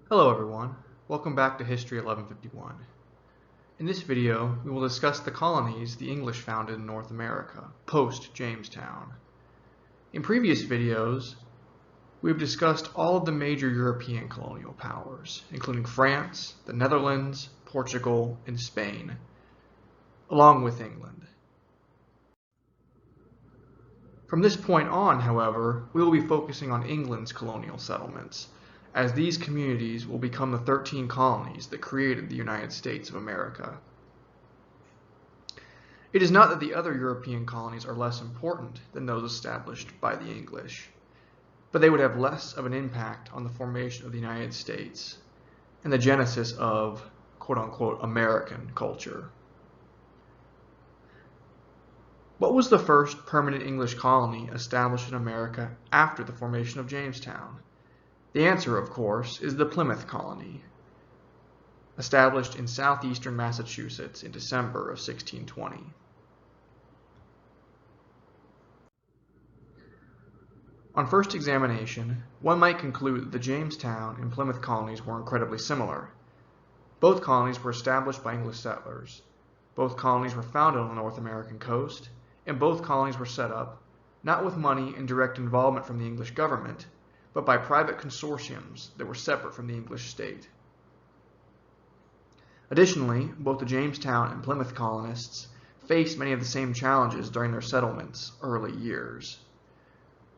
Hello everyone, welcome back to History 1151. In this video, we will discuss the colonies the English founded in North America, post-Jamestown. In previous videos, we have discussed all of the major European colonial powers, including France, the Netherlands, Portugal, and Spain, along with England. From this point on, however, we will be focusing on England's colonial settlements, as these communities will become the 13 colonies that created the United States of America. It is not that the other European colonies are less important than those established by the English, but they would have less of an impact on the formation of the United States and the genesis of quote-unquote American culture. What was the first permanent English colony established in America after the formation of Jamestown? The answer, of course, is the Plymouth colony, established in southeastern Massachusetts in December of 1620. On first examination, one might conclude that the Jamestown and Plymouth colonies were incredibly similar. Both colonies were established by English settlers. Both colonies were founded on the North American coast, and both colonies were set up not with money and direct involvement from the English government, but by private consortiums that were separate from the English state. Additionally, both the Jamestown and Plymouth colonists faced many of the same challenges during their settlement's early years.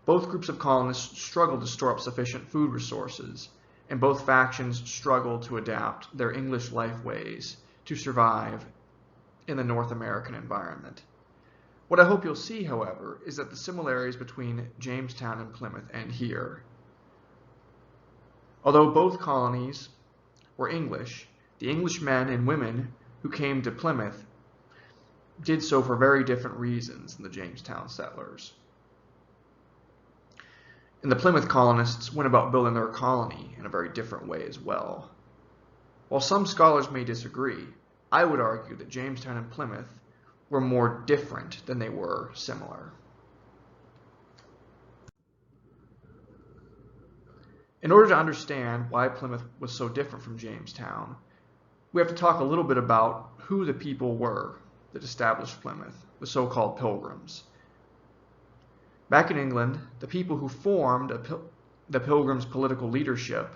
Both groups of colonists struggled to store up sufficient food resources, and both factions struggled to adapt their English life ways to survive in the North American environment. What I hope you'll see, however, is that the similarities between Jamestown and Plymouth end here. Although both colonies were English, the English men and women who came to Plymouth did so for very different reasons than the Jamestown settlers. And the Plymouth colonists went about building their colony in a very different way as well. While some scholars may disagree, I would argue that Jamestown and Plymouth were more different than they were similar. In order to understand why Plymouth was so different from Jamestown, we have to talk a little bit about who the people were that established Plymouth, the so-called Pilgrims. Back in England, the people who formed the Pilgrims' political leadership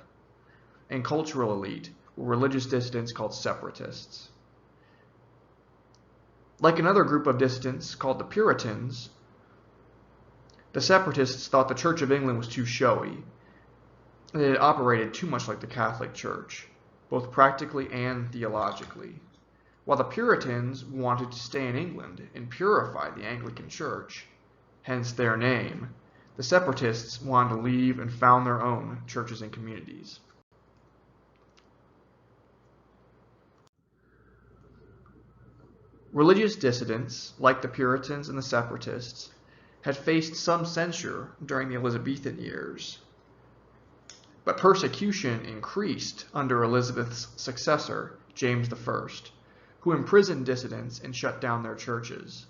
and cultural elite were religious dissidents called separatists. Like another group of dissidents called the Puritans, the separatists thought the Church of England was too showy, and it operated too much like the Catholic Church, both practically and theologically. While the Puritans wanted to stay in England and purify the Anglican Church, hence their name, the separatists wanted to leave and found their own churches and communities. Religious dissidents, like the Puritans and the separatists, had faced some censure during the Elizabethan years. But persecution increased under Elizabeth's successor, James I, who imprisoned dissidents and shut down their churches.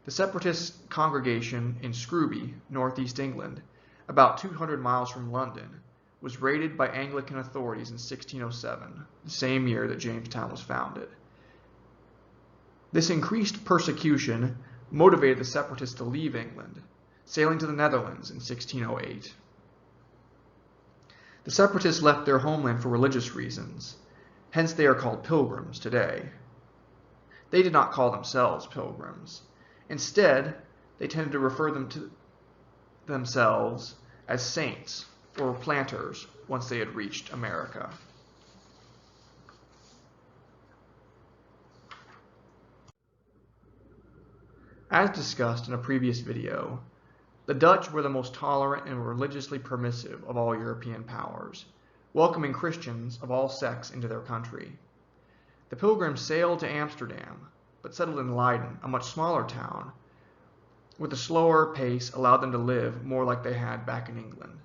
The separatist congregation in Scrooby, northeast England, about 200 miles from London, was raided by Anglican authorities in 1607, the same year that Jamestown was founded. This increased persecution motivated the separatists to leave England, sailing to the Netherlands in 1608. The separatists left their homeland for religious reasons, hence they are called Pilgrims today. They did not call themselves Pilgrims. Instead, they tended to refer to themselves as saints or planters once they had reached America. As discussed in a previous video, the Dutch were the most tolerant and religiously permissive of all European powers, welcoming Christians of all sects into their country. The Pilgrims sailed to Amsterdam, but settled in Leiden, a much smaller town, with a slower pace allowed them to live more like they had back in England.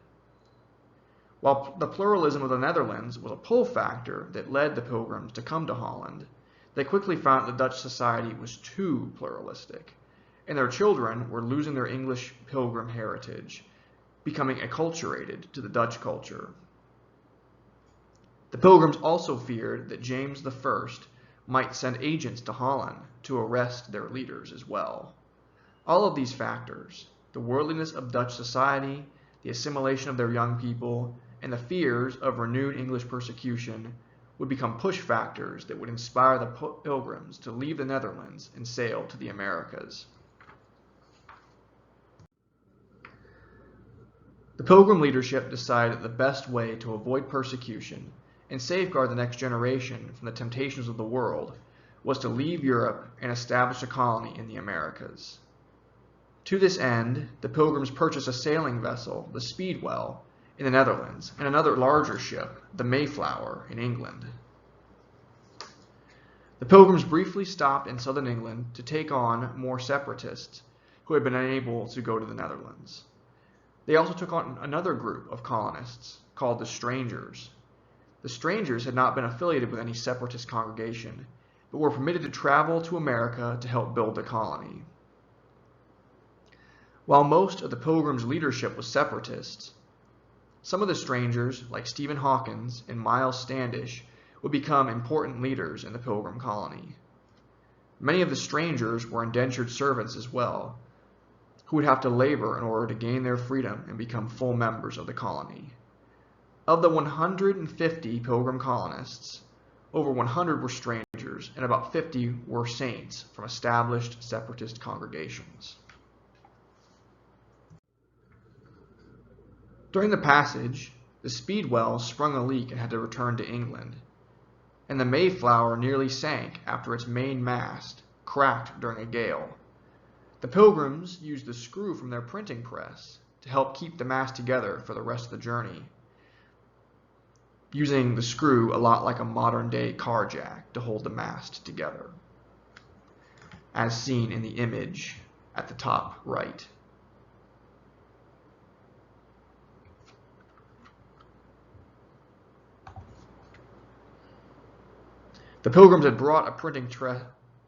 While the pluralism of the Netherlands was a pull factor that led the Pilgrims to come to Holland, they quickly found that Dutch society was too pluralistic, and their children were losing their English Pilgrim heritage, becoming acculturated to the Dutch culture. The Pilgrims also feared that James I might send agents to Holland to arrest their leaders as well. All of these factors, the worldliness of Dutch society, the assimilation of their young people, and the fears of renewed English persecution would become push factors that would inspire the Pilgrims to leave the Netherlands and sail to the Americas. The Pilgrim leadership decided that the best way to avoid persecution and safeguard the next generation from the temptations of the world was to leave Europe and establish a colony in the Americas. To this end, the Pilgrims purchased a sailing vessel, the Speedwell, in the Netherlands, and another larger ship, the Mayflower, in England. The Pilgrims briefly stopped in southern England to take on more separatists who had been unable to go to the Netherlands. They also took on another group of colonists called the Strangers. The Strangers had not been affiliated with any separatist congregation, but were permitted to travel to America to help build the colony. While most of the Pilgrims' leadership was separatists, some of the Strangers, like Stephen Hawkins and Miles Standish, would become important leaders in the Pilgrim colony. Many of the Strangers were indentured servants as well, who would have to labor in order to gain their freedom and become full members of the colony. Of the 150 Pilgrim colonists, over 100 were strangers and about 50 were saints from established separatist congregations. During the passage, the Speedwell sprung a leak and had to return to England, and the Mayflower nearly sank after its main mast cracked during a gale. The Pilgrims used the screw from their printing press to help keep the mast together for the rest of the journey, using the screw a lot like a modern-day car jack to hold the mast together, as seen in the image at the top right. The Pilgrims had brought a printing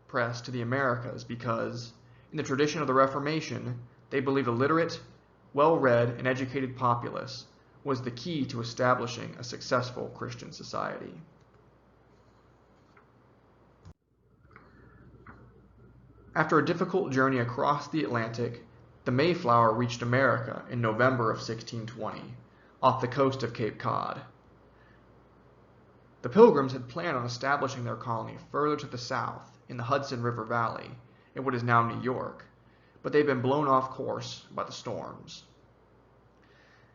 press to the Americas because, in the tradition of the Reformation, they believed a literate, well-read, and educated populace was the key to establishing a successful Christian society. After a difficult journey across the Atlantic, the Mayflower reached America in November of 1620, off the coast of Cape Cod. The Pilgrims had planned on establishing their colony further to the south in the Hudson River Valley, in what is now New York, but they had been blown off course by the storms.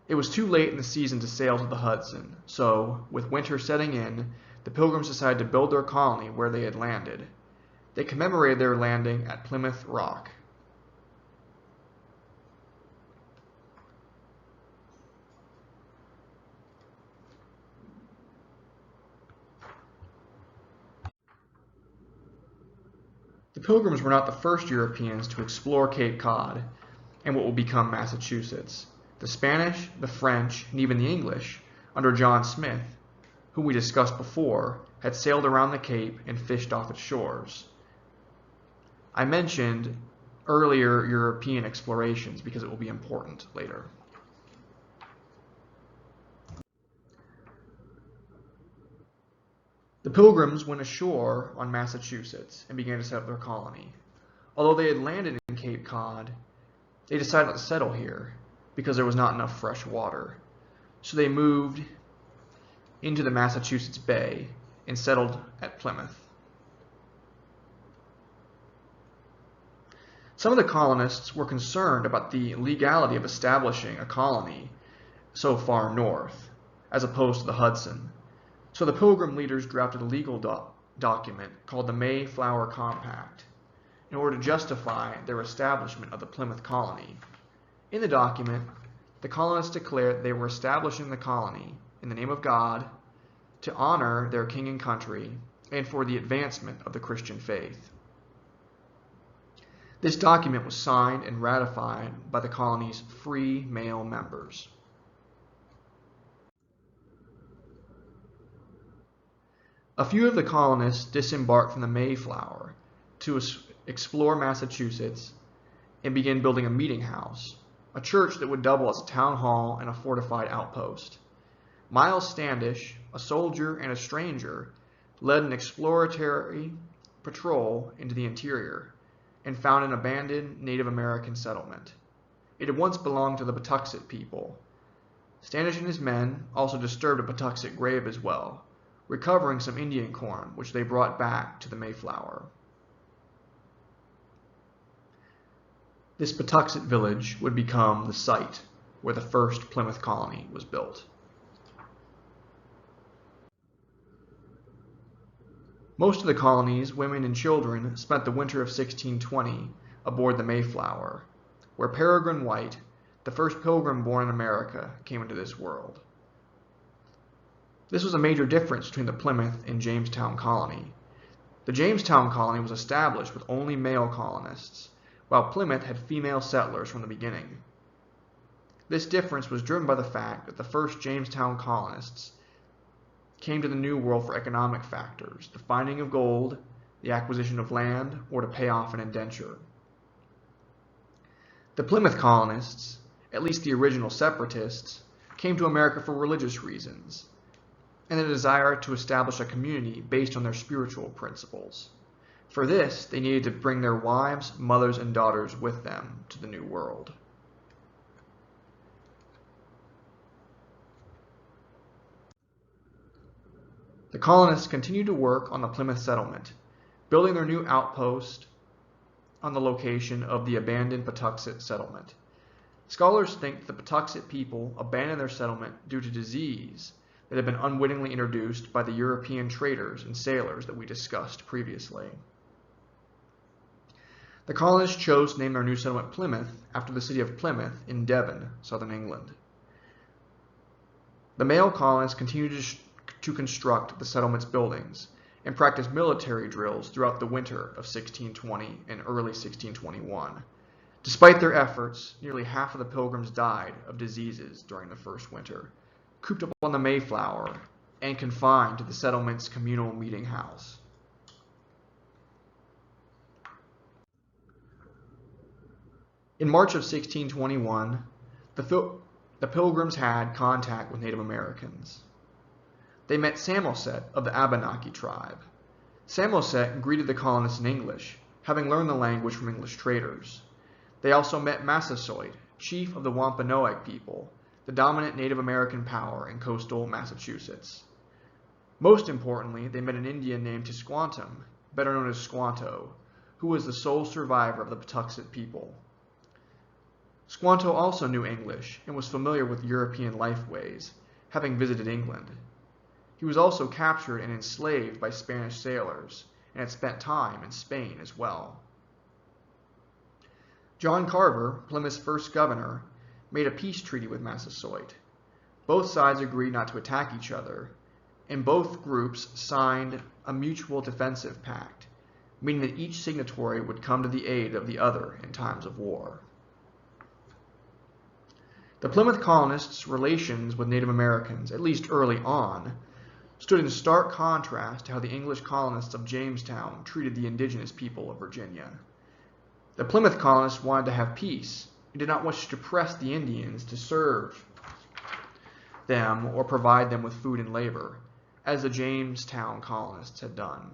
It was too late in the season to sail to the Hudson, so, with winter setting in, the Pilgrims decided to build their colony where they had landed. They commemorated their landing at Plymouth Rock. The Pilgrims were not the first Europeans to explore Cape Cod and what will become Massachusetts. The Spanish, the French, and even the English, under John Smith, whom we discussed before, had sailed around the Cape and fished off its shores. I mentioned earlier European explorations because it will be important later. The Pilgrims went ashore on Massachusetts and began to set up their colony. Although they had landed in Cape Cod, they decided not to settle here because there was not enough fresh water. So they moved into the Massachusetts Bay and settled at Plymouth. Some of the colonists were concerned about the legality of establishing a colony so far north, as opposed to the Hudson. So the Pilgrim leaders drafted a legal document called the Mayflower Compact in order to justify their establishment of the Plymouth colony. In the document, the colonists declared they were establishing the colony in the name of God, to honor their king and country, and for the advancement of the Christian faith. This document was signed and ratified by the colony's free male members. A few of the colonists disembarked from the Mayflower to explore Massachusetts and begin building a meeting house, a church that would double as a town hall and a fortified outpost. Miles Standish, a soldier and a stranger, led an exploratory patrol into the interior and found an abandoned Native American settlement. It had once belonged to the Patuxet people. Standish and his men also disturbed a Patuxet grave as well, recovering some Indian corn, which they brought back to the Mayflower. This Patuxet village would become the site where the first Plymouth colony was built. Most of the colony's women and children spent the winter of 1620 aboard the Mayflower, where Peregrine White, the first pilgrim born in America, came into this world. This was a major difference between the Plymouth and Jamestown colony. The Jamestown colony was established with only male colonists, while Plymouth had female settlers from the beginning. This difference was driven by the fact that the first Jamestown colonists came to the New World for economic factors, the finding of gold, the acquisition of land, or to pay off an indenture. The Plymouth colonists, at least the original separatists, came to America for religious reasons, and a desire to establish a community based on their spiritual principles. For this, they needed to bring their wives, mothers, and daughters with them to the New World. The colonists continued to work on the Plymouth settlement, building their new outpost on the location of the abandoned Patuxet settlement. Scholars think the Patuxet people abandoned their settlement due to disease that had been unwittingly introduced by the European traders and sailors that we discussed previously. The colonists chose to name their new settlement Plymouth after the city of Plymouth in Devon, southern England. The male colonists continued to construct the settlement's buildings and practice military drills throughout the winter of 1620 and early 1621. Despite their efforts, nearly half of the Pilgrims died of diseases during the first winter, cooped up on the Mayflower and confined to the settlement's communal meeting house. In March of 1621, the Pilgrims had contact with Native Americans. They met Samoset of the Abenaki tribe. Samoset greeted the colonists in English, having learned the language from English traders. They also met Massasoit, chief of the Wampanoag people, the dominant Native American power in coastal Massachusetts. Most importantly, they met an Indian named Tisquantum, better known as Squanto, who was the sole survivor of the Patuxet people. Squanto also knew English and was familiar with European life ways, having visited England. He was also captured and enslaved by Spanish sailors and had spent time in Spain as well. John Carver, Plymouth's first governor, made a peace treaty with Massasoit. Both sides agreed not to attack each other, and both groups signed a mutual defensive pact, meaning that each signatory would come to the aid of the other in times of war. The Plymouth colonists' relations with Native Americans, at least early on, stood in stark contrast to how the English colonists of Jamestown treated the indigenous people of Virginia. The Plymouth colonists wanted to have peace and did not wish to press the Indians to serve them or provide them with food and labor, as the Jamestown colonists had done.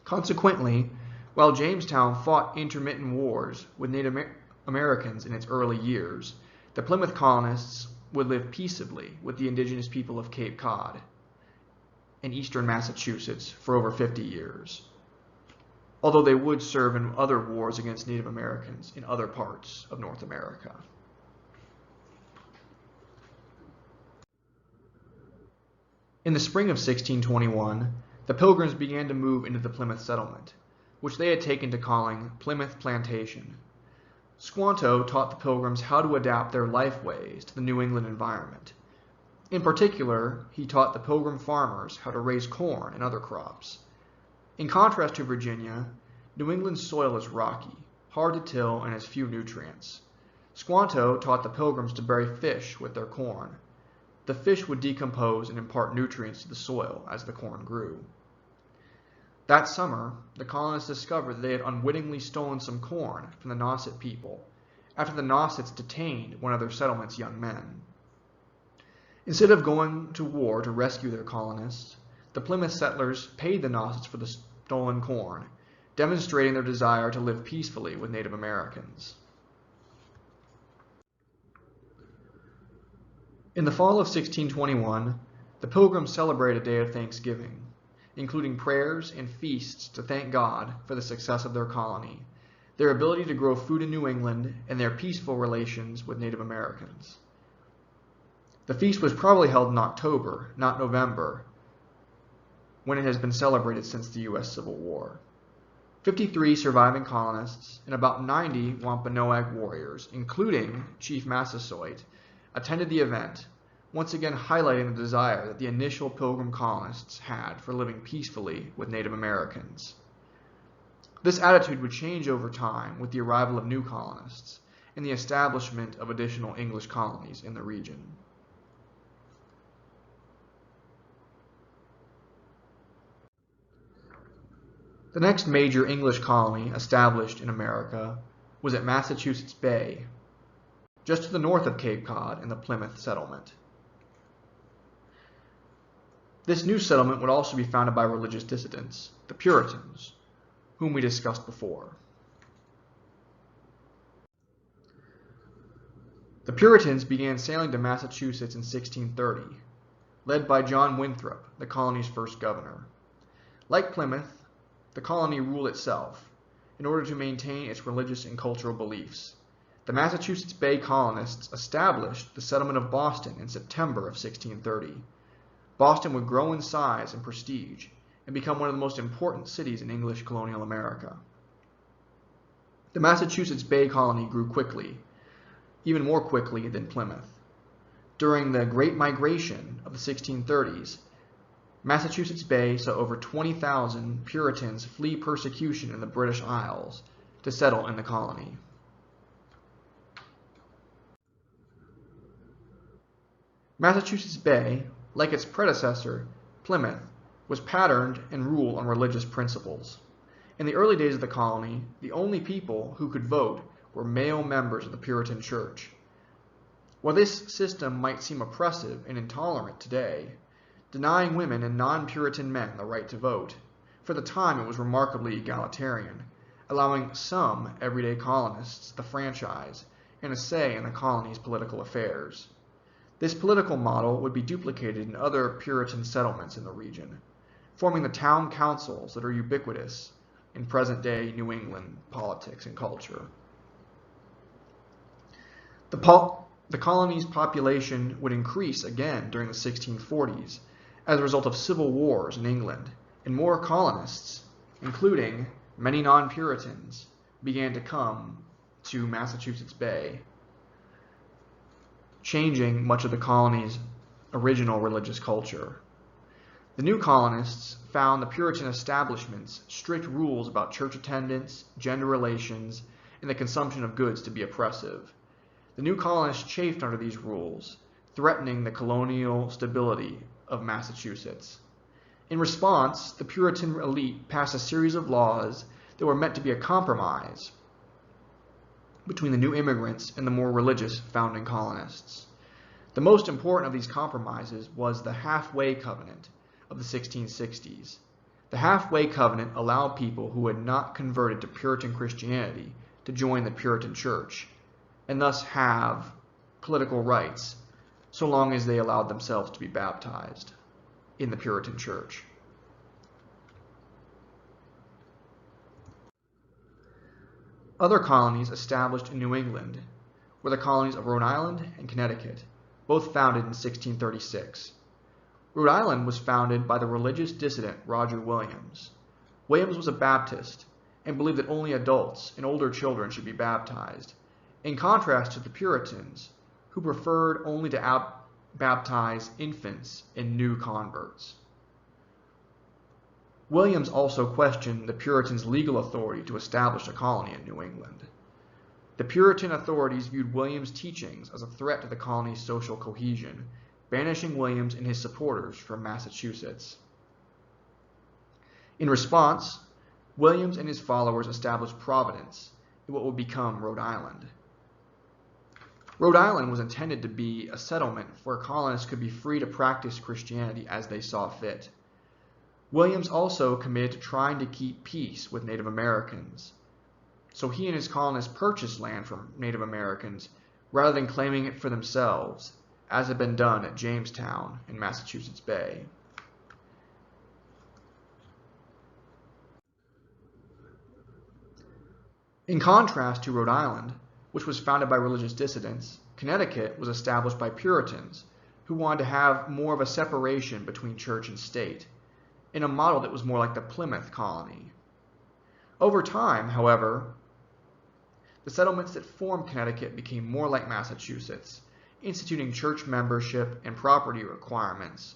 Consequently, while Jamestown fought intermittent wars with Native Americans in its early years, the Plymouth colonists would live peaceably with the indigenous people of Cape Cod in eastern Massachusetts for over 50 years, although they would serve in other wars against Native Americans in other parts of North America. In the spring of 1621, the Pilgrims began to move into the Plymouth settlement, which they had taken to calling Plymouth Plantation. Squanto taught the Pilgrims how to adapt their lifeways to the New England environment. In particular, he taught the Pilgrim farmers how to raise corn and other crops. In contrast to Virginia, New England's soil is rocky, hard to till, and has few nutrients. Squanto taught the Pilgrims to bury fish with their corn. The fish would decompose and impart nutrients to the soil as the corn grew. That summer, the colonists discovered that they had unwittingly stolen some corn from the Nauset people, after the Nausets detained one of their settlement's young men. Instead of going to war to rescue their colonists, the Plymouth settlers paid the Nauset's for the stolen corn, demonstrating their desire to live peacefully with Native Americans. In the fall of 1621, the Pilgrims celebrated a day of Thanksgiving, including prayers and feasts to thank God for the success of their colony, their ability to grow food in New England, and their peaceful relations with Native Americans. The feast was probably held in October, not November, when it has been celebrated since the U.S. Civil War. 53 surviving colonists and about 90 Wampanoag warriors, including Chief Massasoit, attended the event, once again highlighting the desire that the initial Pilgrim colonists had for living peacefully with Native Americans. This attitude would change over time with the arrival of new colonists and the establishment of additional English colonies in the region. The next major English colony established in America was at Massachusetts Bay, just to the north of Cape Cod in the Plymouth settlement. This new settlement would also be founded by religious dissidents, the Puritans, whom we discussed before. The Puritans began sailing to Massachusetts in 1630, led by John Winthrop, the colony's first governor. Like Plymouth, the colony ruled itself in order to maintain its religious and cultural beliefs. The Massachusetts Bay colonists established the settlement of Boston in September of 1630. Boston would grow in size and prestige and become one of the most important cities in English colonial America. The Massachusetts Bay colony grew quickly, even more quickly than Plymouth. During the Great Migration of the 1630s, Massachusetts Bay saw over 20,000 Puritans flee persecution in the British Isles to settle in the colony. Massachusetts Bay, like its predecessor, Plymouth, was patterned and ruled on religious principles. In the early days of the colony, the only people who could vote were male members of the Puritan Church. While this system might seem oppressive and intolerant today, denying women and non-Puritan men the right to vote, for the time it was remarkably egalitarian, allowing some everyday colonists the franchise and a say in the colony's political affairs. This political model would be duplicated in other Puritan settlements in the region, forming the town councils that are ubiquitous in present-day New England politics and culture. The colony's population would increase again during the 1640s as a result of civil wars in England, and more colonists, including many non-Puritans, began to come to Massachusetts Bay, changing much of the colony's original religious culture. The new colonists found the Puritan establishment's strict rules about church attendance, gender relations, and the consumption of goods to be oppressive. The new colonists chafed under these rules, threatening the colonial stability of Massachusetts. In response, the Puritan elite passed a series of laws that were meant to be a compromise between the new immigrants and the more religious founding colonists. The most important of these compromises was the Halfway Covenant of the 1660s. The Halfway Covenant allowed people who had not converted to Puritan Christianity to join the Puritan Church, and thus have political rights, so long as they allowed themselves to be baptized in the Puritan Church. Other colonies established in New England were the colonies of Rhode Island and Connecticut, both founded in 1636. Rhode Island was founded by the religious dissident Roger Williams. Williams was a Baptist and believed that only adults and older children should be baptized, in contrast to the Puritans, who preferred only to baptize infants and new converts. Williams also questioned the Puritans' legal authority to establish a colony in New England. The Puritan authorities viewed Williams' teachings as a threat to the colony's social cohesion, banishing Williams and his supporters from Massachusetts. In response, Williams and his followers established Providence in what would become Rhode Island. Rhode Island was intended to be a settlement where colonists could be free to practice Christianity as they saw fit. Williams also committed to trying to keep peace with Native Americans, so he and his colonists purchased land from Native Americans rather than claiming it for themselves, as had been done at Jamestown in Massachusetts Bay. In contrast to Rhode Island, which was founded by religious dissidents, Connecticut was established by Puritans who wanted to have more of a separation between church and state, in a model that was more like the Plymouth colony. Over time, however, the settlements that formed Connecticut became more like Massachusetts, instituting church membership and property requirements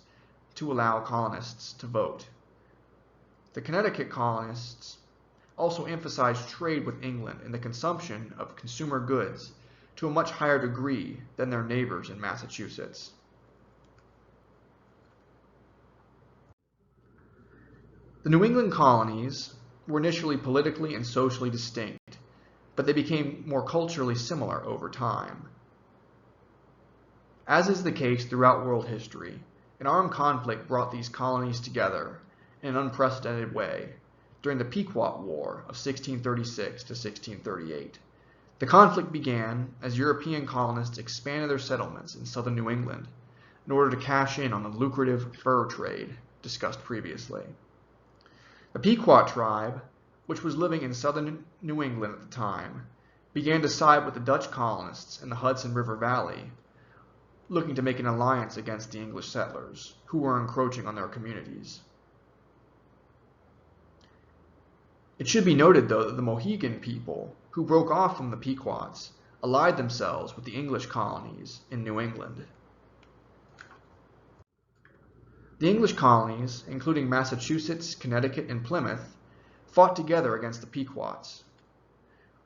to allow colonists to vote. The Connecticut colonists also emphasized trade with England and the consumption of consumer goods to a much higher degree than their neighbors in Massachusetts. The New England colonies were initially politically and socially distinct, but they became more culturally similar over time. As is the case throughout world history, an armed conflict brought these colonies together in an unprecedented way during the Pequot War of 1636 to 1638. The conflict began as European colonists expanded their settlements in southern New England in order to cash in on the lucrative fur trade discussed previously. The Pequot tribe, which was living in southern New England at the time, began to side with the Dutch colonists in the Hudson River Valley, looking to make an alliance against the English settlers, who were encroaching on their communities. It should be noted, though, that the Mohegan people, who broke off from the Pequots, allied themselves with the English colonies in New England. The English colonies, including Massachusetts, Connecticut, and Plymouth, fought together against the Pequots.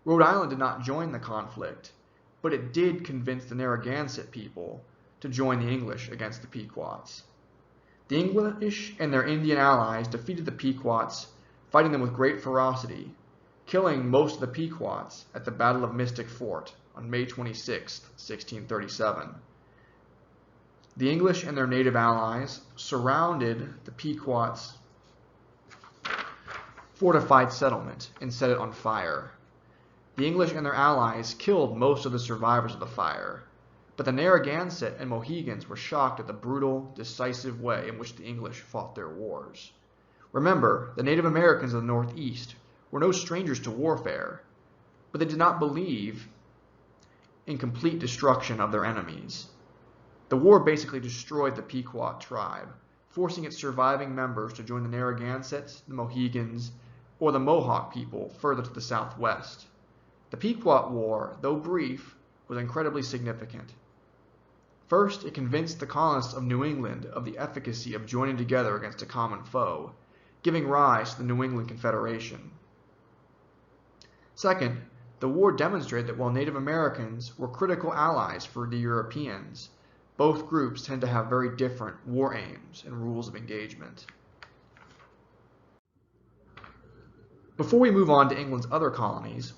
Rhode Island did not join the conflict, but it did convince the Narragansett people to join the English against the Pequots. The English and their Indian allies defeated the Pequots, fighting them with great ferocity, killing most of the Pequots at the Battle of Mystic Fort on May 26, 1637. The English and their native allies surrounded the Pequots' fortified settlement and set it on fire. The English and their allies killed most of the survivors of the fire, but the Narragansett and Mohegans were shocked at the brutal, decisive way in which the English fought their wars. Remember, the Native Americans of the Northeast were no strangers to warfare, but they did not believe in complete destruction of their enemies. The war basically destroyed the Pequot tribe, forcing its surviving members to join the Narragansetts, the Mohegans, or the Mohawk people further to the southwest. The Pequot War, though brief, was incredibly significant. First, it convinced the colonists of New England of the efficacy of joining together against a common foe, giving rise to the New England Confederation. Second, the war demonstrated that while Native Americans were critical allies for the Europeans, both groups tend to have very different war aims and rules of engagement. Before we move on to England's other colonies,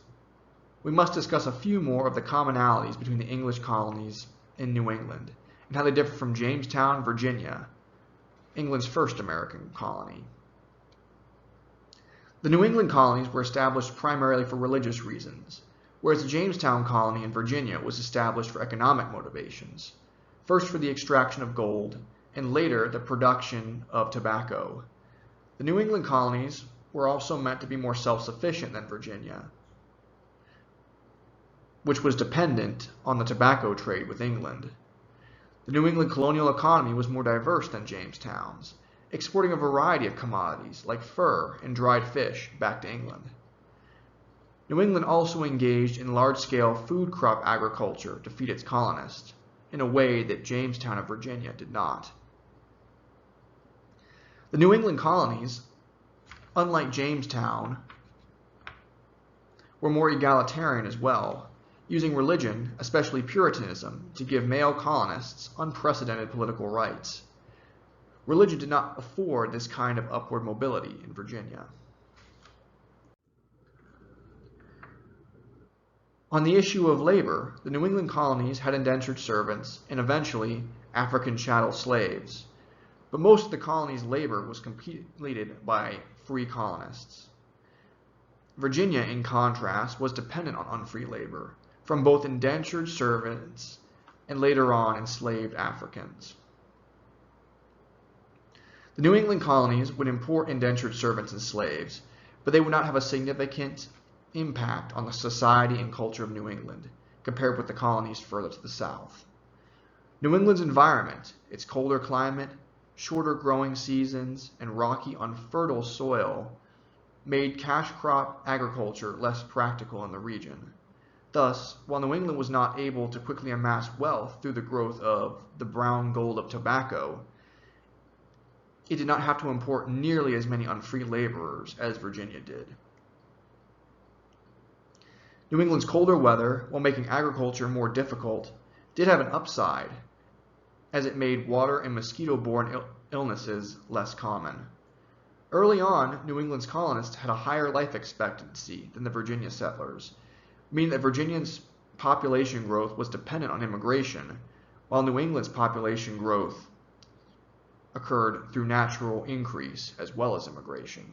we must discuss a few more of the commonalities between the English colonies in New England and how they differ from Jamestown, Virginia, England's first American colony. The New England colonies were established primarily for religious reasons, whereas the Jamestown colony in Virginia was established for economic motivations, first for the extraction of gold, and later the production of tobacco. The New England colonies were also meant to be more self-sufficient than Virginia, which was dependent on the tobacco trade with England. The New England colonial economy was more diverse than Jamestown's, exporting a variety of commodities like fur and dried fish back to England. New England also engaged in large-scale food crop agriculture to feed its colonists, in a way that Jamestown and Virginia did not. The New England colonies, unlike Jamestown, were more egalitarian as well, using religion, especially Puritanism, to give male colonists unprecedented political rights. Religion did not afford this kind of upward mobility in Virginia. On the issue of labor, the New England colonies had indentured servants and eventually African chattel slaves, but most of the colony's labor was completed by free colonists. Virginia, in contrast, was dependent on unfree labor from both indentured servants and later on enslaved Africans. The New England colonies would import indentured servants and slaves, but they would not have a significant impact on the society and culture of New England compared with the colonies further to the south. New England's environment, its colder climate, shorter growing seasons, and rocky, unfertile soil made cash crop agriculture less practical in the region. Thus, while New England was not able to quickly amass wealth through the growth of the brown gold of tobacco, it did not have to import nearly as many unfree laborers as Virginia did. New England's colder weather, while making agriculture more difficult, did have an upside, as it made water and mosquito-borne illnesses less common. Early on, New England's colonists had a higher life expectancy than the Virginia settlers, meaning that Virginia's population growth was dependent on immigration, while New England's population growth occurred through natural increase as well as immigration.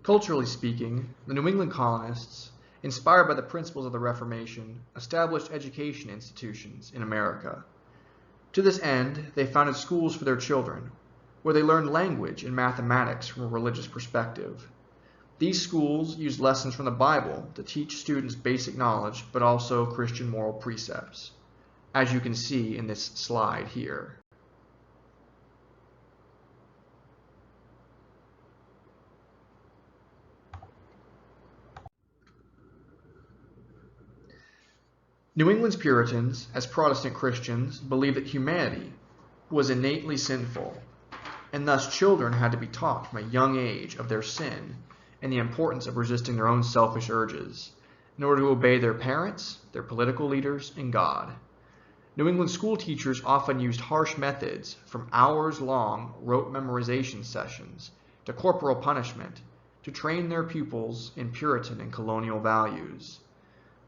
Culturally speaking, the New England colonists, inspired by the principles of the Reformation, established education institutions in America. To this end, they founded schools for their children, where they learned language and mathematics from a religious perspective. These schools used lessons from the Bible to teach students basic knowledge, but also Christian moral precepts, as you can see in this slide here. New England's Puritans, as Protestant Christians, believed that humanity was innately sinful, and thus children had to be taught from a young age of their sin and the importance of resisting their own selfish urges in order to obey their parents, their political leaders, and God. New England school teachers often used harsh methods, from hours-long rote memorization sessions to corporal punishment, to train their pupils in Puritan and colonial values.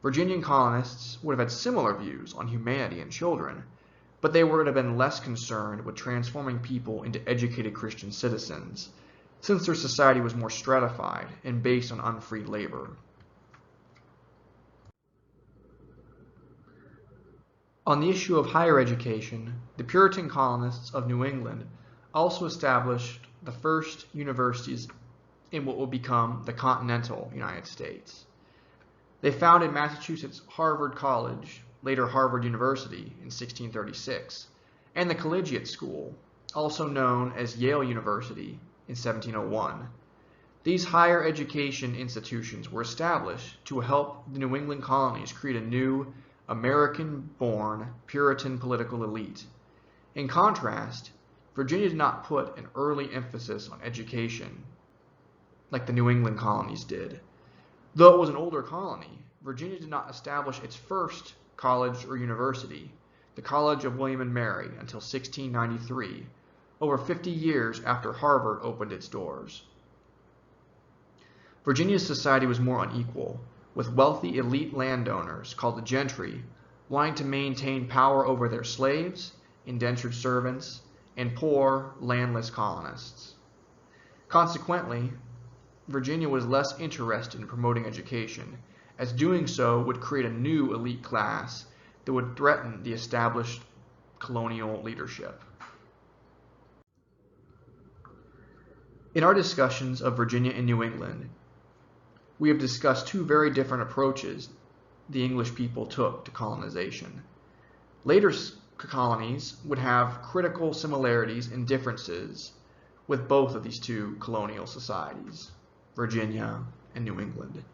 Virginian colonists would have had similar views on humanity and children, but they would have been less concerned with transforming people into educated Christian citizens, since their society was more stratified and based on unfree labor. On the issue of higher education, the Puritan colonists of New England also established the first universities in what would become the continental United States. They founded Massachusetts Harvard College, later Harvard University, in 1636, and the Collegiate School, also known as Yale University, in 1701. These higher education institutions were established to help the New England colonies create a new, American-born Puritan political elite. In contrast, Virginia did not put an early emphasis on education like the New England colonies did. Though it was an older colony, Virginia did not establish its first college or university, the College of William and Mary, until 1693, over 50 years after Harvard opened its doors. Virginia's society was more unequal, with wealthy elite landowners, called the gentry, wanting to maintain power over their slaves, indentured servants, and poor, landless colonists. Consequently, Virginia was less interested in promoting education, as doing so would create a new elite class that would threaten the established colonial leadership. In our discussions of Virginia and New England, we have discussed two very different approaches the English people took to colonization. Later colonies would have critical similarities and differences with both of these two colonial societies, Virginia and New England.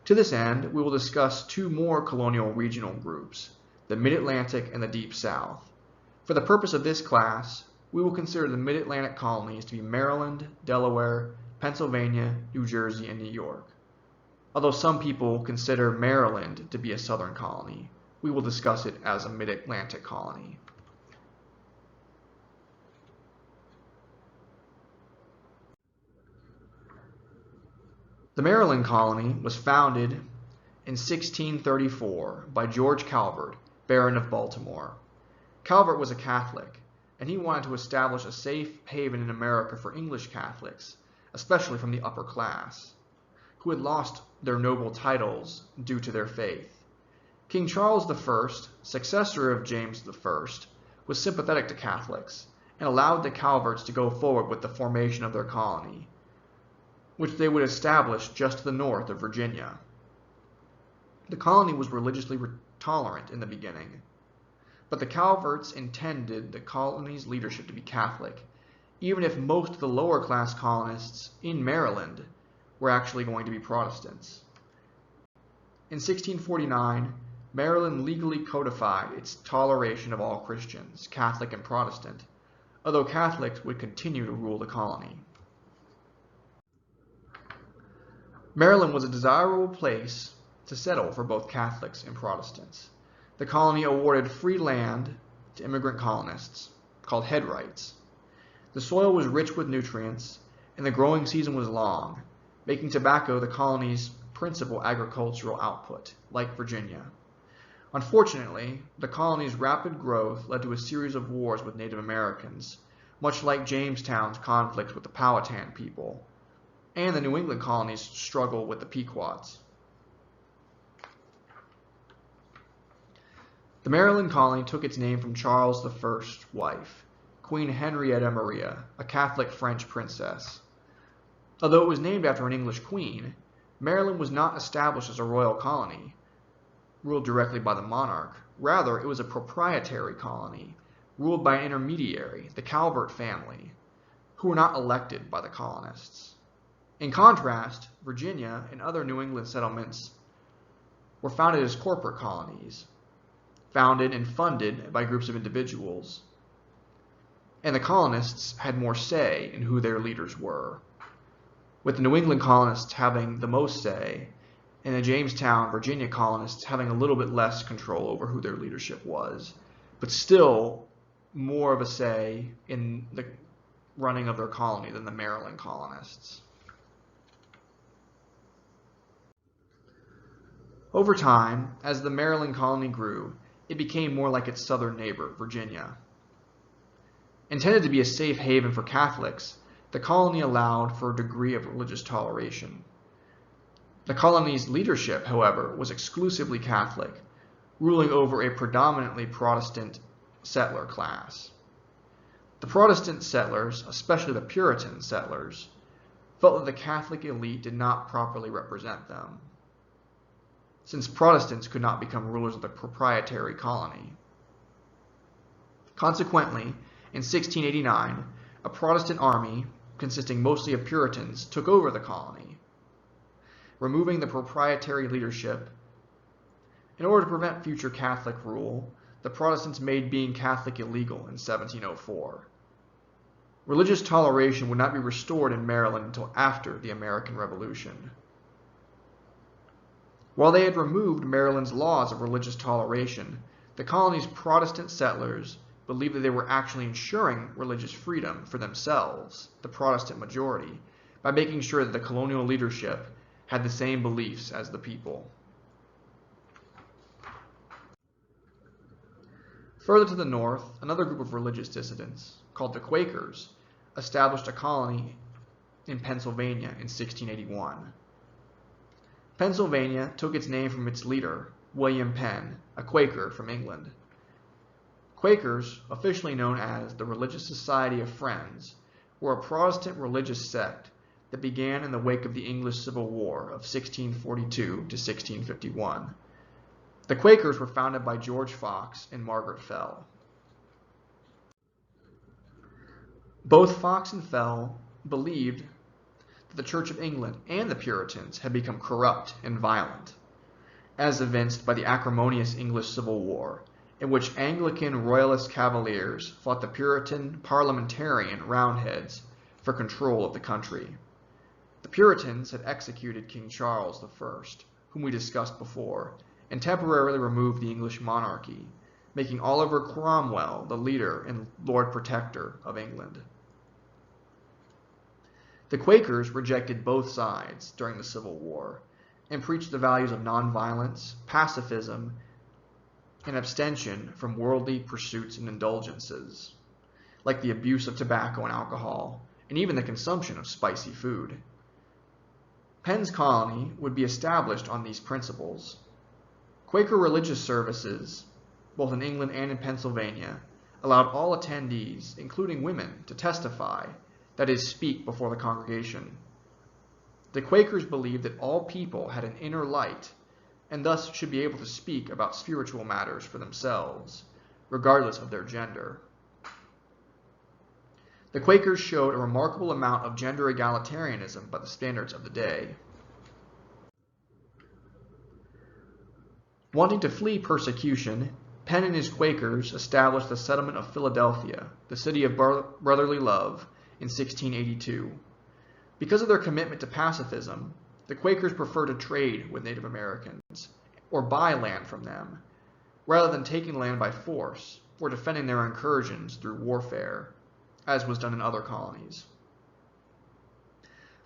To this end, we will discuss two more colonial regional groups, the Mid-Atlantic and the Deep South. For the purpose of this class, we will consider the Mid-Atlantic colonies to be Maryland, Delaware, Pennsylvania, New Jersey, and New York. Although some people consider Maryland to be a southern colony, we will discuss it as a Mid-Atlantic colony. The Maryland colony was founded in 1634 by George Calvert, Baron of Baltimore. Calvert was a Catholic, and he wanted to establish a safe haven in America for English Catholics, especially from the upper class, who had lost their noble titles due to their faith. King Charles I, successor of James I, was sympathetic to Catholics and allowed the Calverts to go forward with the formation of their colony, which they would establish just to the north of Virginia. The colony was religiously tolerant in the beginning, but the Calverts intended the colony's leadership to be Catholic, even if most of the lower class colonists in Maryland were actually going to be Protestants. In 1649, Maryland legally codified its toleration of all Christians, Catholic and Protestant, although Catholics would continue to rule the colony. Maryland was a desirable place to settle for both Catholics and Protestants. The colony awarded free land to immigrant colonists, called head rights. The soil was rich with nutrients, and the growing season was long, making tobacco the colony's principal agricultural output, like Virginia. Unfortunately, the colony's rapid growth led to a series of wars with Native Americans, much like Jamestown's conflicts with the Powhatan people, and the New England colony's struggle with the Pequots. The Maryland colony took its name from Charles I's wife, Queen Henrietta Maria, a Catholic French princess. Although it was named after an English queen, Maryland was not established as a royal colony, ruled directly by the monarch. Rather, it was a proprietary colony, ruled by an intermediary, the Calvert family, who were not elected by the colonists. In contrast, Virginia and other New England settlements were founded as corporate colonies, founded and funded by groups of individuals, and the colonists had more say in who their leaders were, with the New England colonists having the most say, and the Jamestown, Virginia colonists having a little bit less control over who their leadership was, but still more of a say in the running of their colony than the Maryland colonists. Over time, as the Maryland colony grew, it became more like its southern neighbor, Virginia. Intended to be a safe haven for Catholics, the colony allowed for a degree of religious toleration. The colony's leadership, however, was exclusively Catholic, ruling over a predominantly Protestant settler class. The Protestant settlers, especially the Puritan settlers, felt that the Catholic elite did not properly represent them, since Protestants could not become rulers of the proprietary colony. Consequently, in 1689, a Protestant army, consisting mostly of Puritans, took over the colony, removing the proprietary leadership. In order to prevent future Catholic rule, the Protestants made being Catholic illegal in 1704. Religious toleration would not be restored in Maryland until after the American Revolution. While they had removed Maryland's laws of religious toleration, the colony's Protestant settlers believed that they were actually ensuring religious freedom for themselves, the Protestant majority, by making sure that the colonial leadership had the same beliefs as the people. Further to the north, another group of religious dissidents, called the Quakers, established a colony in Pennsylvania in 1681. Pennsylvania took its name from its leader, William Penn, a Quaker from England. Quakers, officially known as the Religious Society of Friends, were a Protestant religious sect that began in the wake of the English Civil War of 1642 to 1651. The Quakers were founded by George Fox and Margaret Fell. Both Fox and Fell believed that the Church of England and the Puritans had become corrupt and violent, as evinced by the acrimonious English Civil War, in which Anglican Royalist Cavaliers fought the Puritan parliamentarian Roundheads for control of the country. The Puritans had executed King Charles I, whom we discussed before, and temporarily removed the English monarchy, making Oliver Cromwell the leader and Lord Protector of England. The Quakers rejected both sides during the Civil War and preached the values of nonviolence, pacifism, and abstention from worldly pursuits and indulgences, like the abuse of tobacco and alcohol, and even the consumption of spicy food. Penn's colony would be established on these principles. Quaker religious services, both in England and in Pennsylvania, allowed all attendees, including women, to testify, that is, speak before the congregation. The Quakers believed that all people had an inner light and thus should be able to speak about spiritual matters for themselves, regardless of their gender. The Quakers showed a remarkable amount of gender egalitarianism by the standards of the day. Wanting to flee persecution, Penn and his Quakers established the settlement of Philadelphia, the city of brotherly love, in 1682. Because of their commitment to pacifism, the Quakers preferred to trade with Native Americans or buy land from them, rather than taking land by force or defending their incursions through warfare, as was done in other colonies.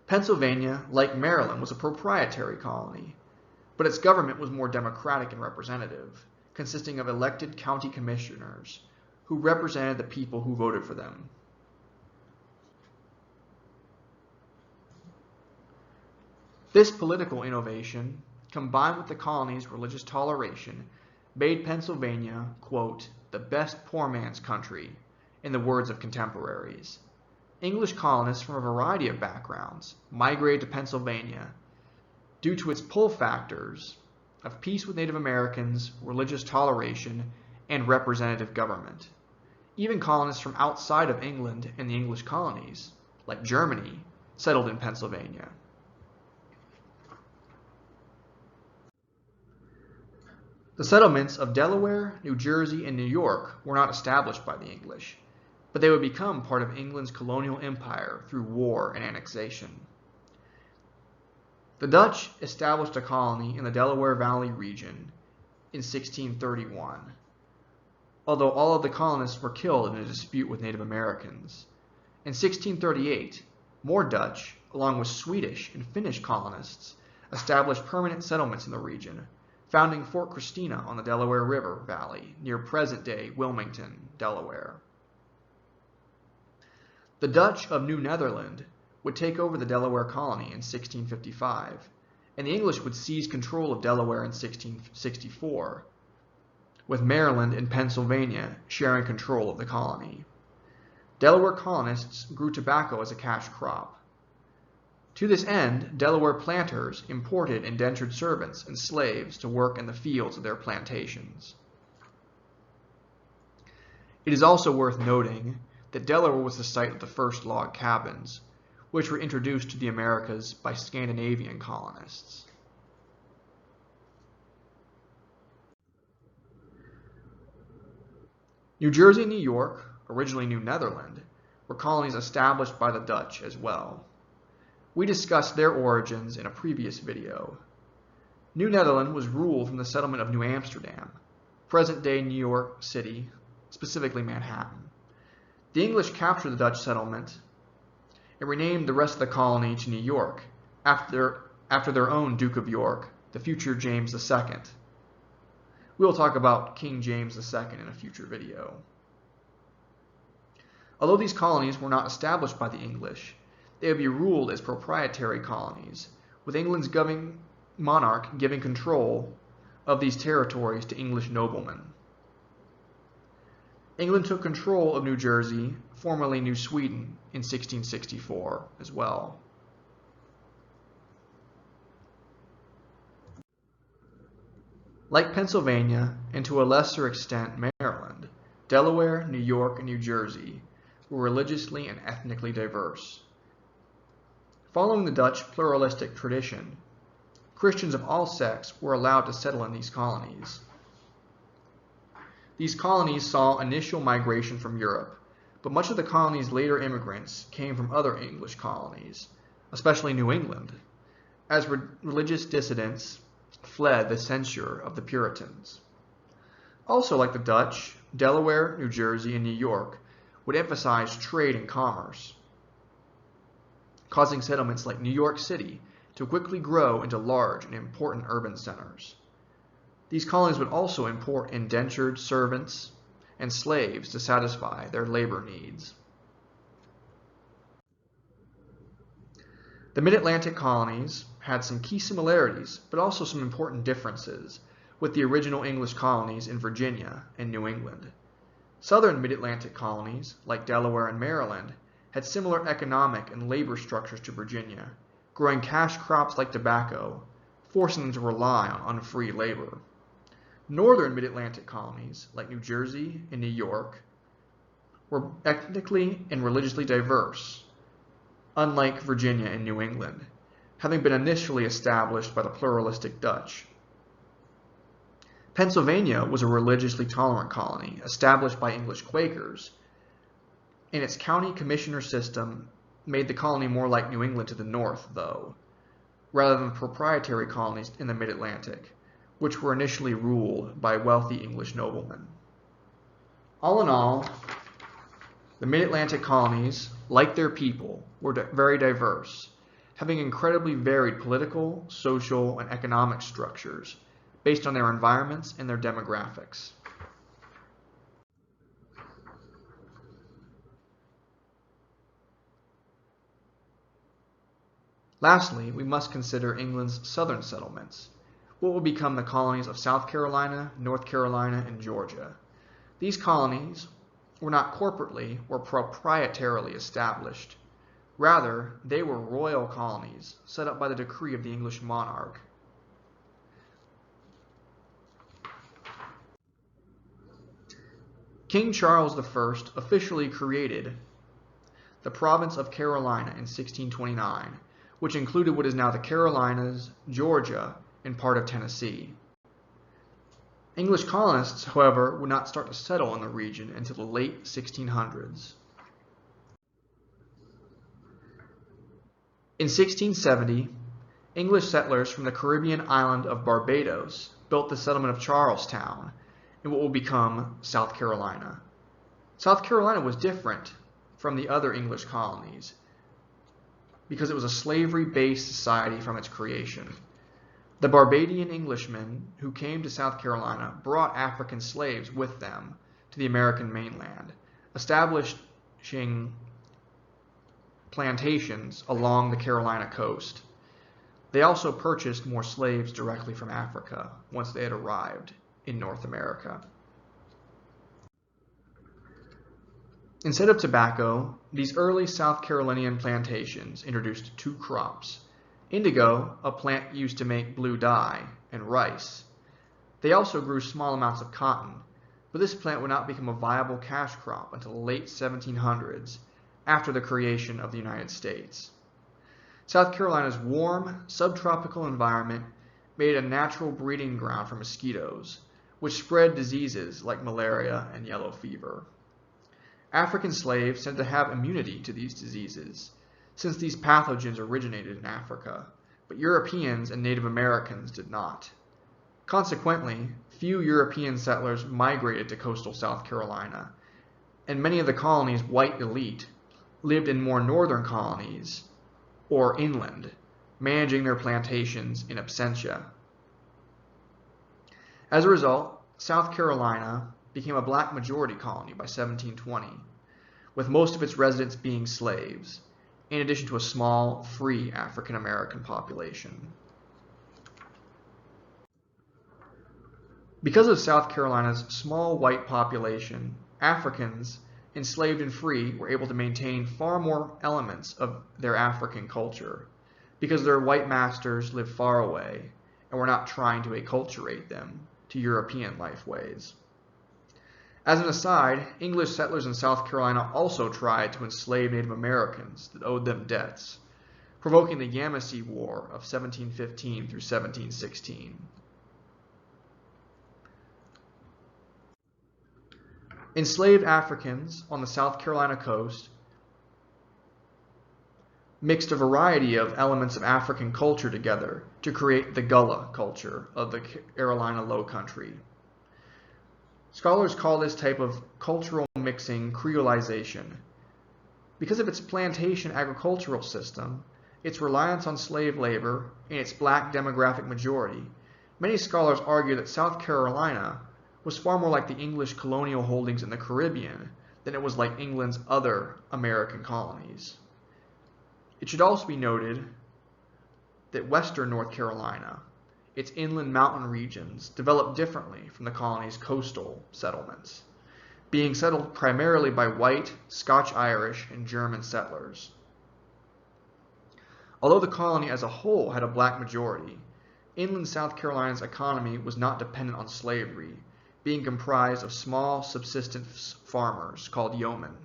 Pennsylvania, like Maryland, was a proprietary colony, but its government was more democratic and representative, consisting of elected county commissioners who represented the people who voted for them. This political innovation, combined with the colony's religious toleration, made Pennsylvania, quote, the best poor man's country, in the words of contemporaries. English colonists from a variety of backgrounds migrated to Pennsylvania due to its pull factors of peace with Native Americans, religious toleration, and representative government. Even colonists from outside of England and the English colonies, like Germany, settled in Pennsylvania. The settlements of Delaware, New Jersey, and New York were not established by the English, but they would become part of England's colonial empire through war and annexation. The Dutch established a colony in the Delaware Valley region in 1631, although all of the colonists were killed in a dispute with Native Americans. In 1638, more Dutch, along with Swedish and Finnish colonists, established permanent settlements in the region, founding Fort Christina on the Delaware River Valley near present-day Wilmington, Delaware. The Dutch of New Netherland would take over the Delaware colony in 1655, and the English would seize control of Delaware in 1664, with Maryland and Pennsylvania sharing control of the colony. Delaware colonists grew tobacco as a cash crop. To this end, Delaware planters imported indentured servants and slaves to work in the fields of their plantations. It is also worth noting that Delaware was the site of the first log cabins, which were introduced to the Americas by Scandinavian colonists. New Jersey and New York, originally New Netherland, were colonies established by the Dutch as well. We discussed their origins in a previous video. New Netherland was ruled from the settlement of New Amsterdam, present-day New York City, specifically Manhattan. The English captured the Dutch settlement and renamed the rest of the colony to New York after their own Duke of York, the future James II. We will talk about King James II in a future video. Although these colonies were not established by the English, they would be ruled as proprietary colonies, with England's governing monarch giving control of these territories to English noblemen. England took control of New Jersey, formerly New Sweden, in 1664 as well. Like Pennsylvania, and to a lesser extent Maryland, Delaware, New York, and New Jersey were religiously and ethnically diverse. Following the Dutch pluralistic tradition, Christians of all sects were allowed to settle in these colonies. These colonies saw initial migration from Europe, but much of the colony's later immigrants came from other English colonies, especially New England, as religious dissidents fled the censure of the Puritans. Also, like the Dutch, Delaware, New Jersey, and New York would emphasize trade and commerce. causing settlements like New York City to quickly grow into large and important urban centers. These colonies would also import indentured servants and slaves to satisfy their labor needs. The mid-Atlantic colonies had some key similarities, but also some important differences with the original English colonies in Virginia and New England. Southern mid-Atlantic colonies, like Delaware and Maryland, had similar economic and labor structures to Virginia, growing cash crops like tobacco, forcing them to rely on unfree labor. Northern mid-Atlantic colonies, like New Jersey and New York, were ethnically and religiously diverse, unlike Virginia and New England, having been initially established by the pluralistic Dutch. Pennsylvania was a religiously tolerant colony established by English Quakers, and its county commissioner system made the colony more like New England to the north, though, rather than proprietary colonies in the mid-Atlantic, which were initially ruled by wealthy English noblemen. All in all, the mid-Atlantic colonies, like their people, were very diverse, having incredibly varied political, social, and economic structures based on their environments and their demographics. Lastly, we must consider England's southern settlements, what would become the colonies of South Carolina, North Carolina, and Georgia. These colonies were not corporately or proprietarily established. Rather, they were royal colonies set up by the decree of the English monarch. King Charles I officially created the province of Carolina in 1629, which included what is now the Carolinas, Georgia, and part of Tennessee. English colonists, however, would not start to settle in the region until the late 1600s. In 1670, English settlers from the Caribbean island of Barbados built the settlement of Charlestown in what will become South Carolina. South Carolina was different from the other English colonies because it was a slavery-based society from its creation. The Barbadian Englishmen who came to South Carolina brought African slaves with them to the American mainland, establishing plantations along the Carolina coast. They also purchased more slaves directly from Africa once they had arrived in North America. Instead of tobacco, these early South Carolinian plantations introduced two crops: indigo, a plant used to make blue dye, and rice. They also grew small amounts of cotton, but this plant would not become a viable cash crop until the late 1700s, after the creation of the United States. South Carolina's warm, subtropical environment made it a natural breeding ground for mosquitoes, which spread diseases like malaria and yellow fever. African slaves tended to have immunity to these diseases, since these pathogens originated in Africa, but Europeans and Native Americans did not. Consequently, few European settlers migrated to coastal South Carolina, and many of the colony's white elite lived in more northern colonies or inland, managing their plantations in absentia. As a result, South Carolina became a black majority colony by 1720, with most of its residents being slaves, in addition to a small, free African American population. Because of South Carolina's small white population, Africans, enslaved and free, were able to maintain far more elements of their African culture, because their white masters lived far away and were not trying to acculturate them to European life ways. As an aside, English settlers in South Carolina also tried to enslave Native Americans that owed them debts, provoking the Yamasee War of 1715 through 1716. Enslaved Africans on the South Carolina coast mixed a variety of elements of African culture together to create the Gullah culture of the Carolina Low Country. Scholars call this type of cultural mixing creolization, Because of its plantation agricultural system, its reliance on slave labor, and its black demographic majority, many scholars argue that South Carolina was far more like the English colonial holdings in the Caribbean than it was like England's other American colonies. It should also be noted that western North Carolina, its inland mountain regions, developed differently from the colony's coastal settlements, being settled primarily by white, Scotch-Irish, and German settlers. Although the colony as a whole had a black majority, inland South Carolina's economy was not dependent on slavery, being comprised of small subsistence farmers called yeomen.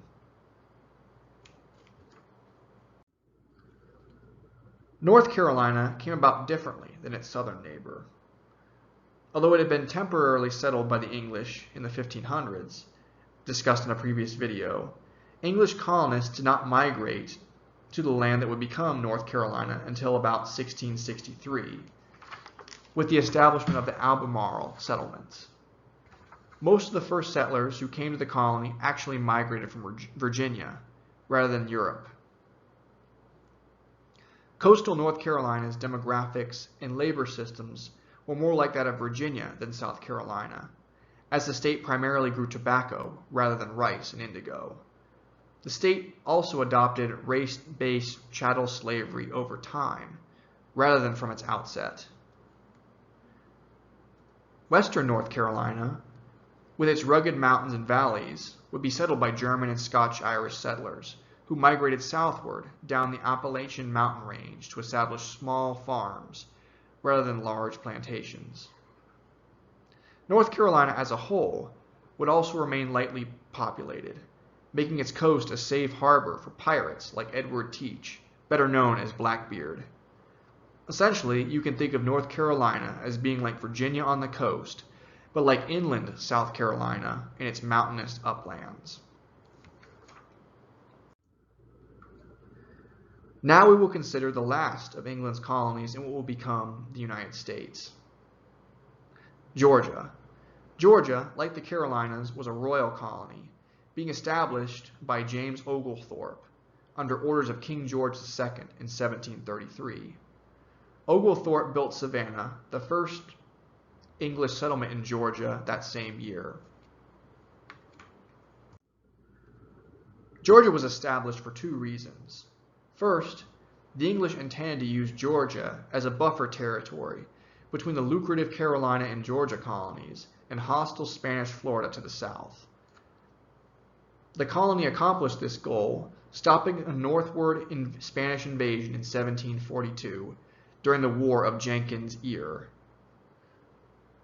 North Carolina came about differently than its southern neighbor. Although it had been temporarily settled by the English in the 1500s, discussed in a previous video, English colonists did not migrate to the land that would become North Carolina until about 1663, with the establishment of the Albemarle settlements. Most of the first settlers who came to the colony actually migrated from Virginia rather than Europe. Coastal North Carolina's demographics and labor systems were more like that of Virginia than South Carolina, as the state primarily grew tobacco rather than rice and indigo. The state also adopted race-based chattel slavery over time, rather than from its outset. Western North Carolina, with its rugged mountains and valleys, would be settled by German and Scotch-Irish settlers, who migrated southward down the Appalachian mountain range to establish small farms rather than large plantations. North Carolina as a whole would also remain lightly populated, making its coast a safe harbor for pirates like Edward Teach, better known as Blackbeard. Essentially, you can think of North Carolina as being like Virginia on the coast, but like inland South Carolina in its mountainous uplands. Now we will consider the last of England's colonies in what will become the United States. Georgia. Georgia, like the Carolinas, was a royal colony, being established by James Oglethorpe under orders of King George II in 1733. Oglethorpe built Savannah, the first English settlement in Georgia, that same year. Georgia was established for two reasons. First, the English intended to use Georgia as a buffer territory between the lucrative Carolina and Georgia colonies and hostile Spanish Florida to the south. The colony accomplished this goal, stopping a northward Spanish invasion in 1742 during the War of Jenkins' Ear.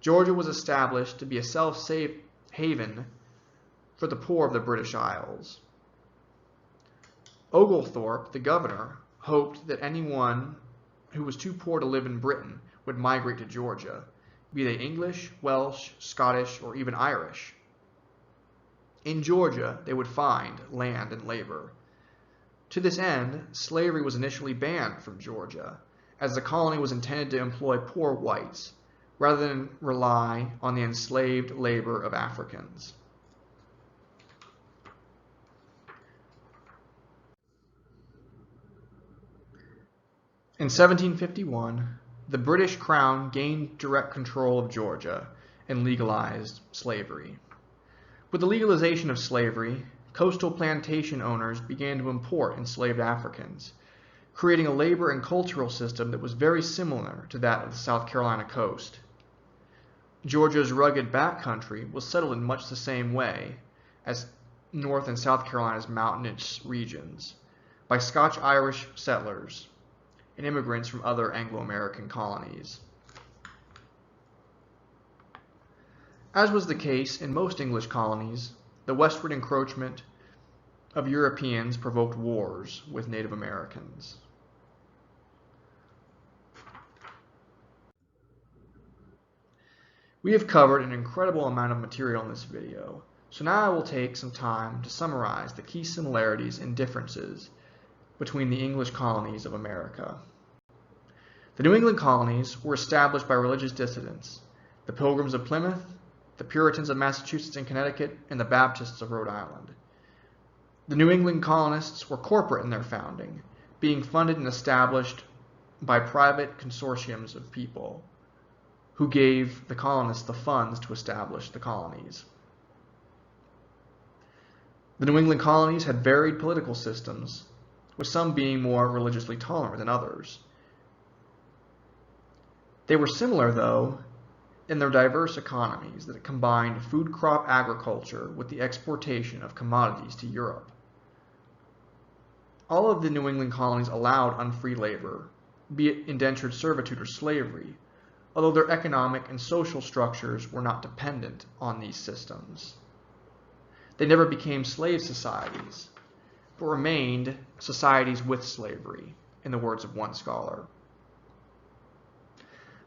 Georgia was established to be a safe haven for the poor of the British Isles. Oglethorpe, the governor, hoped that anyone who was too poor to live in Britain would migrate to Georgia, be they English, Welsh, Scottish, or even Irish. In Georgia, they would find land and labor. To this end, slavery was initially banned from Georgia, as the colony was intended to employ poor whites, rather than rely on the enslaved labor of Africans. In 1751, the British Crown gained direct control of Georgia and legalized slavery. With the legalization of slavery, coastal plantation owners began to import enslaved Africans, creating a labor and cultural system that was very similar to that of the South Carolina coast. Georgia's rugged backcountry was settled in much the same way as North and South Carolina's mountainous regions, by Scotch-Irish settlers and immigrants from other Anglo-American colonies. As was the case in most English colonies, the westward encroachment of Europeans provoked wars with Native Americans. We have covered an incredible amount of material in this video, so now I will take some time to summarize the key similarities and differences between the English colonies of America. The New England colonies were established by religious dissidents, the Pilgrims of Plymouth, the Puritans of Massachusetts and Connecticut, and the Baptists of Rhode Island. The New England colonists were corporate in their founding, being funded and established by private consortiums of people who gave the colonists the funds to establish the colonies. The New England colonies had varied political systems, with some being more religiously tolerant than others. They were similar, though, in their diverse economies that combined food crop agriculture with the exportation of commodities to Europe. All of the New England colonies allowed unfree labor, be it indentured servitude or slavery, although their economic and social structures were not dependent on these systems. They never became slave societies, but remained societies with slavery, in the words of one scholar.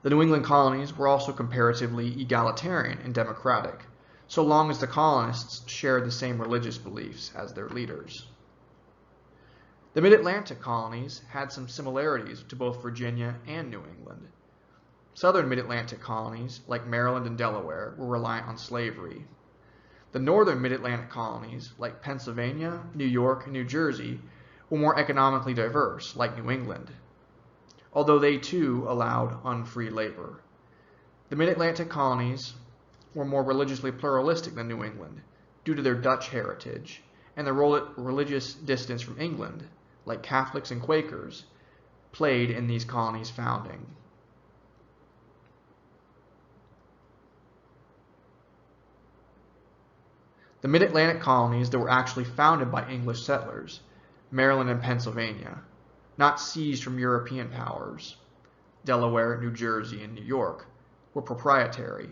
The New England colonies were also comparatively egalitarian and democratic, so long as the colonists shared the same religious beliefs as their leaders. The Mid-Atlantic colonies had some similarities to both Virginia and New England. Southern Mid-Atlantic colonies, like Maryland and Delaware, were reliant on slavery. The northern Mid-Atlantic colonies, like Pennsylvania, New York, and New Jersey, were more economically diverse, like New England, although they too allowed unfree labor. The Mid-Atlantic colonies were more religiously pluralistic than New England, due to their Dutch heritage, and the role that religious distance from England, like Catholics and Quakers, played in these colonies' founding. The Mid-Atlantic colonies that were actually founded by English settlers, Maryland and Pennsylvania, not seized from European powers, Delaware, New Jersey, and New York, were proprietary,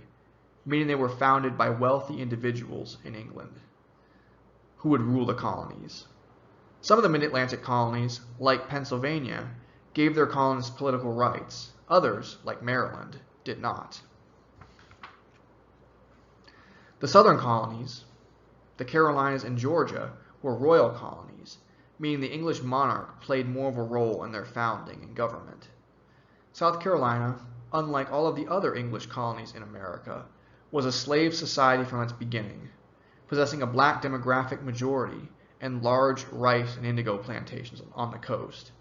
meaning they were founded by wealthy individuals in England who would rule the colonies. Some of the Mid-Atlantic colonies, like Pennsylvania, gave their colonists political rights. Others, like Maryland, did not. The southern colonies, the Carolinas and Georgia, were royal colonies, meaning the English monarch played more of a role in their founding and government. South Carolina, unlike all of the other English colonies in America, was a slave society from its beginning, possessing a black demographic majority and large rice and indigo plantations on the coast.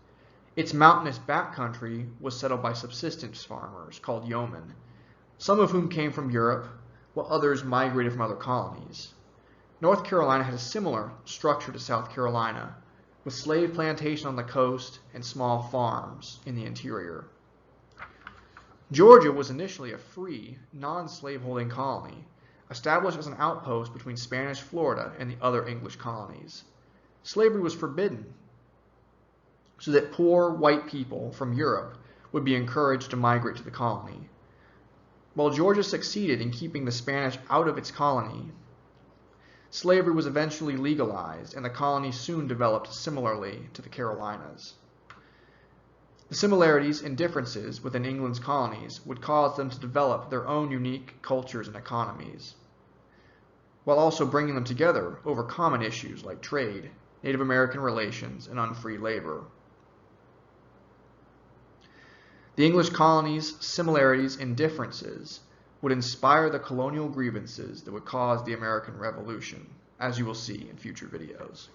Its mountainous backcountry was settled by subsistence farmers called yeomen, some of whom came from Europe, while others migrated from other colonies. North Carolina had a similar structure to South Carolina, with slave plantations on the coast and small farms in the interior. Georgia was initially a free, non-slaveholding colony, established as an outpost between Spanish Florida and the other English colonies. Slavery was forbidden, so that poor white people from Europe would be encouraged to migrate to the colony. While Georgia succeeded in keeping the Spanish out of its colony, slavery was eventually legalized, and the colony soon developed similarly to the Carolinas. The similarities and differences within England's colonies would cause them to develop their own unique cultures and economies, while also bringing them together over common issues like trade, Native American relations, and unfree labor. The English colonies' similarities and differences would inspire the colonial grievances that would cause the American Revolution, as you will see in future videos.